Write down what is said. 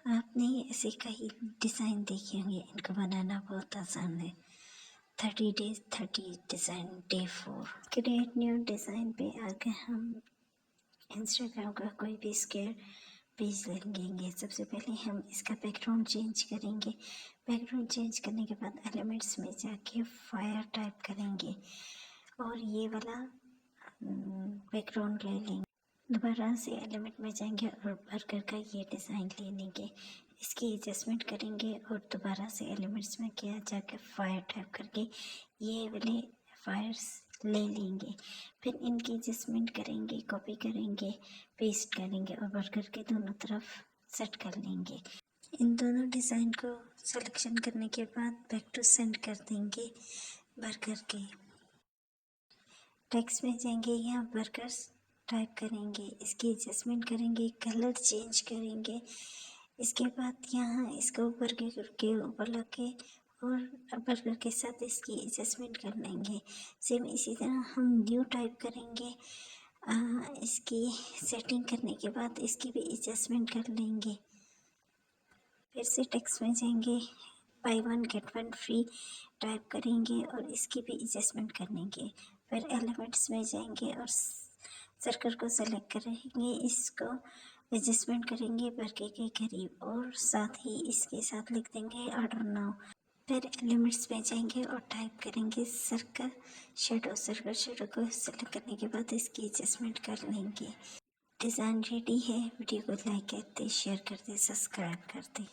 आपने ऐसे कई डिज़ाइन देखे होंगे, इनको बनाना बहुत आसान है। 30 days 30 design day 4 create new design पे आकर हम इंस्टाग्राम का कोई भी स्क्वायर पेज लेंगे। सबसे पहले हम इसका बैकग्राउंड चेंज करेंगे। बैकग्राउंड चेंज करने के बाद एलिमेंट्स में जाके फायर टाइप करेंगे और ये वाला बैकग्राउंड ले लेंगे। दोबारा से एलिमेंट में जाएंगे और बर्गर का ये डिज़ाइन ले लेंगे। इसकी एडजस्टमेंट करेंगे और दोबारा से एलिमेंट्स में क्या जाकर फायर टाइप करके ये वाले फायर्स ले लेंगे। फिर इनकी एडजस्टमेंट करेंगे, कॉपी करेंगे, पेस्ट करेंगे और बर्गर के दोनों तरफ सेट कर लेंगे। इन दोनों डिज़ाइन को सिलेक्शन करने के बाद बैक टू सेंड कर देंगे बर्गर के। टेक्स्ट में जाएंगे, यहाँ बर्गर्स टाइप करेंगे, इसकी एडजस्टमेंट करेंगे, कलर चेंज करेंगे। इसके बाद यहाँ इसको ऊपर के ऊपर लगे और बर्गर के साथ इसकी एडजस्टमेंट कर लेंगे। सेम इसी तरह हम न्यू टाइप करेंगे। इसकी सेटिंग करने के बाद इसकी भी एडजस्टमेंट कर लेंगे। फिर से टेक्स्ट में जाएंगे, बाई 1 गेट 1 फ्री टाइप करेंगे और इसकी भी एडजस्टमेंट कर लेंगे। फिर एलिमेंट्स में जाएंगे और सर्कल को सेलेक्ट करेंगे, इसको एडजस्टमेंट करेंगे बर्गर के करीब और साथ ही इसके साथ लिख देंगे ऑर्डर नाउ। फिर एलिमेंट्स में जाएंगे और टाइप करेंगे सर्कल शेडो। सर्कल शेडो को सेलेक्ट करने के बाद इसकी एडजस्टमेंट कर लेंगे। डिज़ाइन रेडी है। वीडियो को लाइक करते, शेयर करते, सब्सक्राइब करते।